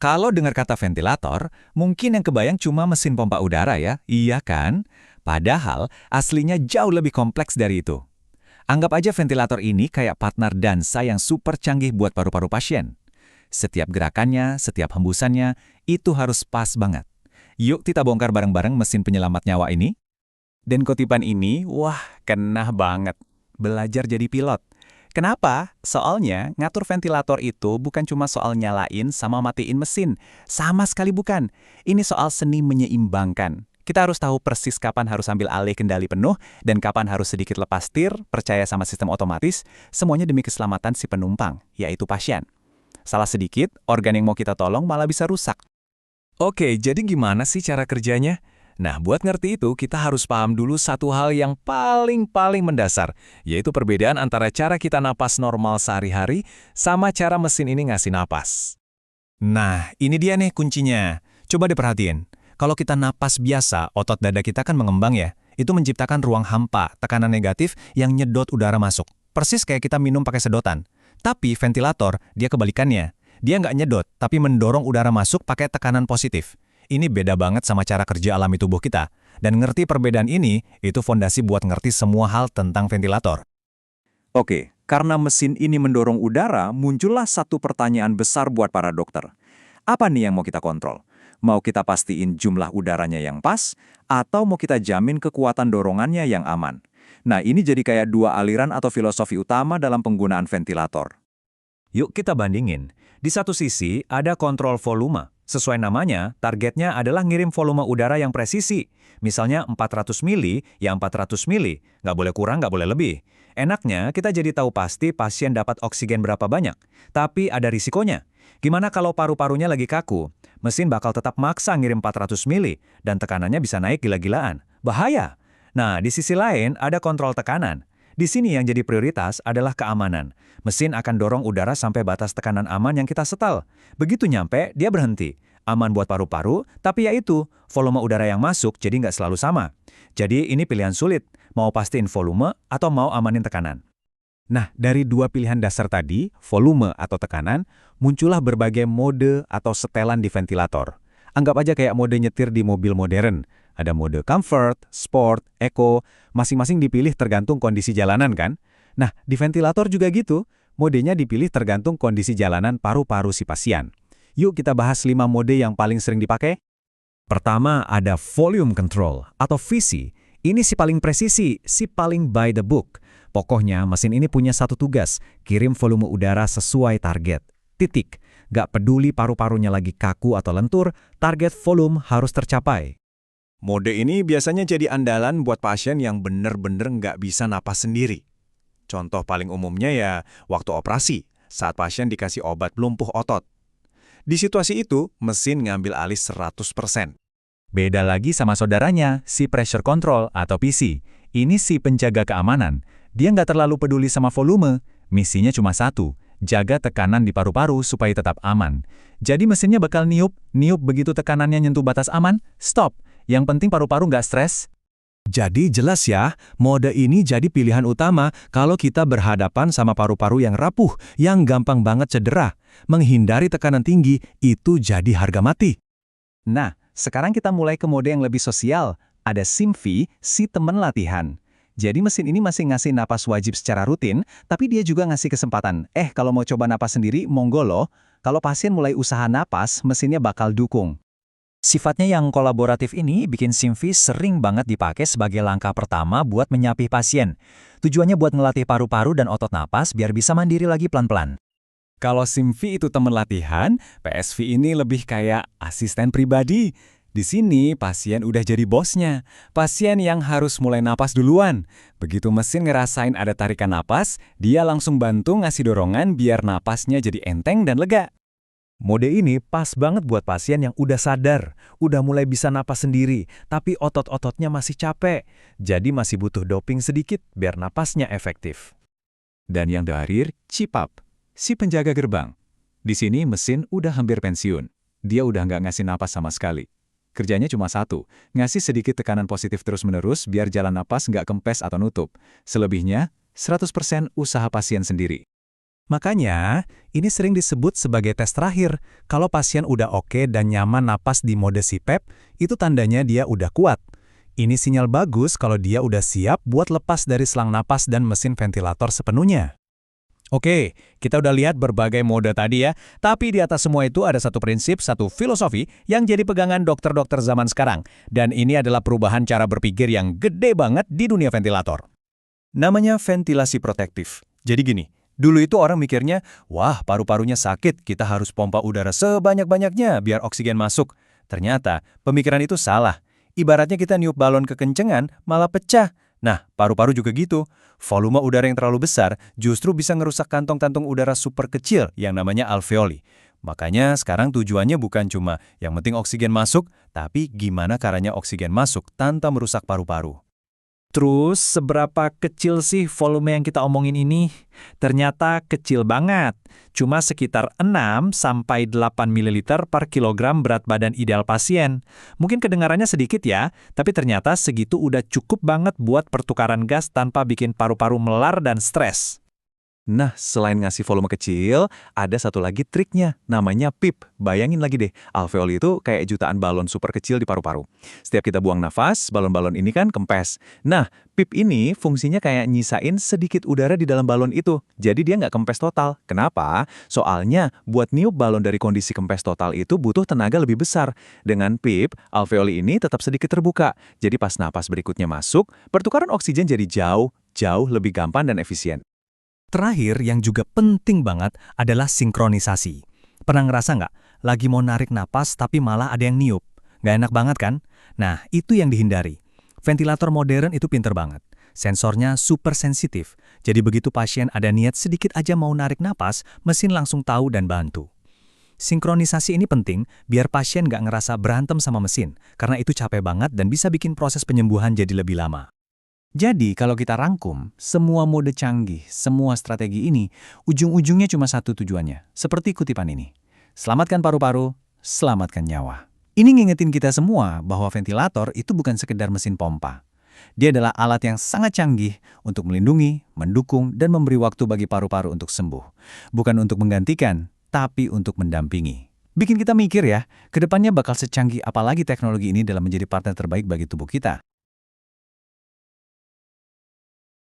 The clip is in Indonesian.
Kalau dengar kata ventilator, mungkin yang kebayang cuma mesin pompa udara ya, iya kan? Padahal aslinya jauh lebih kompleks dari itu. Anggap aja ventilator ini kayak partner dansa yang super canggih buat paru-paru pasien. Setiap gerakannya, setiap hembusannya, itu harus pas banget. Yuk kita bongkar bareng-bareng mesin penyelamat nyawa ini. Dan kutipan ini, wah, kena banget. Belajar jadi pilot. Kenapa? Soalnya ngatur ventilator itu bukan cuma soal nyalain sama matiin mesin. Sama sekali bukan. Ini soal seni menyeimbangkan. Kita harus tahu persis kapan harus ambil alih kendali penuh dan kapan harus sedikit lepas tir, percaya sama sistem otomatis, semuanya demi keselamatan si penumpang, yaitu pasien. Salah sedikit, organ yang mau kita tolong malah bisa rusak. Oke, jadi gimana sih cara kerjanya? Nah, buat ngerti itu, kita harus paham dulu satu hal yang paling mendasar, yaitu perbedaan antara cara kita napas normal sehari-hari sama cara mesin ini ngasih napas. Nah, ini dia nih kuncinya. Coba diperhatiin. Kalau kita napas biasa, otot dada kita kan mengembang ya. Itu menciptakan ruang hampa, tekanan negatif yang nyedot udara masuk. Persis kayak kita minum pakai sedotan. Tapi ventilator, dia kebalikannya. Dia nggak nyedot, tapi mendorong udara masuk pakai tekanan positif. Ini beda banget sama cara kerja alami tubuh kita. Dan ngerti perbedaan ini, itu fondasi buat ngerti semua hal tentang ventilator. Oke, karena mesin ini mendorong udara, muncullah satu pertanyaan besar buat para dokter. Apa nih yang mau kita kontrol? Mau kita pastiin jumlah udaranya yang pas, atau mau kita jamin kekuatan dorongannya yang aman? Nah, ini jadi kayak dua aliran atau filosofi utama dalam penggunaan ventilator. Yuk kita bandingin. Di satu sisi, ada kontrol volume. Sesuai namanya, targetnya adalah ngirim volume udara yang presisi. Misalnya 400 mili, ya 400 mili. Nggak boleh kurang, nggak boleh lebih. Enaknya, kita jadi tahu pasti pasien dapat oksigen berapa banyak. Tapi ada risikonya. Gimana kalau paru-parunya lagi kaku? Mesin bakal tetap maksa ngirim 400 mili, dan tekanannya bisa naik gila-gilaan. Bahaya! Nah, di sisi lain, ada kontrol tekanan. Di sini yang jadi prioritas adalah keamanan. Mesin akan dorong udara sampai batas tekanan aman yang kita setel. Begitu nyampe, dia berhenti. Aman buat paru-paru, tapi ya itu, volume udara yang masuk jadi nggak selalu sama. Jadi ini pilihan sulit, mau pastiin volume atau mau amanin tekanan. Nah, dari dua pilihan dasar tadi, volume atau tekanan, muncullah berbagai mode atau setelan di ventilator. Anggap aja kayak mode nyetir di mobil modern. Ada mode comfort, sport, eco, masing-masing dipilih tergantung kondisi jalanan kan? Nah, di ventilator juga gitu, modenya dipilih tergantung kondisi jalanan paru-paru si pasien. Yuk kita bahas 5 mode yang paling sering dipakai. Pertama ada volume control atau VC. Ini si paling presisi, si paling by the book. Pokoknya mesin ini punya satu tugas, kirim volume udara sesuai target. Titik. Gak peduli paru-parunya lagi kaku atau lentur, target volume harus tercapai. Mode ini biasanya jadi andalan buat pasien yang bener-bener nggak bisa napas sendiri. Contoh paling umumnya ya waktu operasi, saat pasien dikasih obat pelumpuh otot. Di situasi itu, mesin ngambil alih 100%. Beda lagi sama saudaranya, si pressure control atau PC. Ini si penjaga keamanan. Dia nggak terlalu peduli sama volume, misinya cuma satu, jaga tekanan di paru-paru supaya tetap aman. Jadi mesinnya bakal niup begitu tekanannya nyentuh batas aman, stop. Yang penting paru-paru nggak stres. Jadi jelas ya, mode ini jadi pilihan utama kalau kita berhadapan sama paru-paru yang rapuh, yang gampang banget cedera. Menghindari tekanan tinggi itu jadi harga mati. Nah, sekarang kita mulai ke mode yang lebih sosial. Ada SIMV, si teman latihan. Jadi mesin ini masih ngasih napas wajib secara rutin, tapi dia juga ngasih kesempatan. Kalau mau coba napas sendiri, monggo loh. Kalau pasien mulai usaha napas, mesinnya bakal dukung. Sifatnya yang kolaboratif ini bikin SIMV sering banget dipakai sebagai langkah pertama buat menyapih pasien. Tujuannya buat ngelatih paru-paru dan otot napas biar bisa mandiri lagi pelan-pelan. Kalau SIMV itu teman latihan, PSV ini lebih kayak asisten pribadi. Di sini pasien udah jadi bosnya. Pasien yang harus mulai napas duluan. Begitu mesin ngerasain ada tarikan napas, dia langsung bantu ngasih dorongan biar napasnya jadi enteng dan lega. Mode ini pas banget buat pasien yang udah sadar, udah mulai bisa napas sendiri, tapi otot-ototnya masih capek. Jadi masih butuh doping sedikit biar napasnya efektif. Dan yang terakhir, CPAP, si penjaga gerbang. Di sini mesin udah hampir pensiun. Dia udah nggak ngasih napas sama sekali. Kerjanya cuma satu, ngasih sedikit tekanan positif terus-menerus biar jalan napas nggak kempes atau nutup. Selebihnya, 100% usaha pasien sendiri. Makanya, ini sering disebut sebagai tes terakhir. Kalau pasien udah oke dan nyaman napas di mode CPAP, itu tandanya dia udah kuat. Ini sinyal bagus kalau dia udah siap buat lepas dari selang napas dan mesin ventilator sepenuhnya. Oke, kita udah lihat berbagai mode tadi ya, tapi di atas semua itu ada satu prinsip, satu filosofi yang jadi pegangan dokter-dokter zaman sekarang. Dan ini adalah perubahan cara berpikir yang gede banget di dunia ventilator. Namanya ventilasi protektif. Jadi gini, dulu itu orang mikirnya, wah paru-parunya sakit, kita harus pompa udara sebanyak-banyaknya biar oksigen masuk. Ternyata, pemikiran itu salah. Ibaratnya kita niup balon kekencengan, malah pecah. Nah, paru-paru juga gitu. Volume udara yang terlalu besar justru bisa ngerusak kantong-kantong udara super kecil yang namanya alveoli. Makanya sekarang tujuannya bukan cuma yang penting oksigen masuk, tapi gimana caranya oksigen masuk tanpa merusak paru-paru. Terus, seberapa kecil sih volume yang kita omongin ini? Ternyata kecil banget. Cuma sekitar 6–8 ml per kilogram berat badan ideal pasien. Mungkin kedengarannya sedikit ya, tapi ternyata segitu udah cukup banget buat pertukaran gas tanpa bikin paru-paru melar dan stres. Nah, selain ngasih volume kecil, ada satu lagi triknya, namanya PIP. Bayangin lagi deh, alveoli itu kayak jutaan balon super kecil di paru-paru. Setiap kita buang nafas, balon-balon ini kan kempes. Nah, PIP ini fungsinya kayak nyisain sedikit udara di dalam balon itu. Jadi dia nggak kempes total. Kenapa? Soalnya, buat niup balon dari kondisi kempes total itu butuh tenaga lebih besar. Dengan PIP, alveoli ini tetap sedikit terbuka. Jadi pas napas berikutnya masuk, pertukaran oksigen jadi jauh lebih gampang dan efisien. Terakhir yang juga penting banget adalah sinkronisasi. Pernah ngerasa nggak? Lagi mau narik napas tapi malah ada yang niup. Nggak enak banget kan? Nah, itu yang dihindari. Ventilator modern itu pinter banget. Sensornya super sensitif. Jadi begitu pasien ada niat sedikit aja mau narik napas, mesin langsung tahu dan bantu. Sinkronisasi ini penting biar pasien nggak ngerasa berantem sama mesin, karena itu capek banget dan bisa bikin proses penyembuhan jadi lebih lama. Jadi, kalau kita rangkum, semua mode canggih, semua strategi ini, ujung-ujungnya cuma satu tujuannya. Seperti kutipan ini. Selamatkan paru-paru, selamatkan nyawa. Ini ngingetin kita semua bahwa ventilator itu bukan sekedar mesin pompa. Dia adalah alat yang sangat canggih untuk melindungi, mendukung, dan memberi waktu bagi paru-paru untuk sembuh. Bukan untuk menggantikan, tapi untuk mendampingi. Bikin kita mikir ya, ke depannya bakal secanggih apalagi teknologi ini dalam menjadi partner terbaik bagi tubuh kita.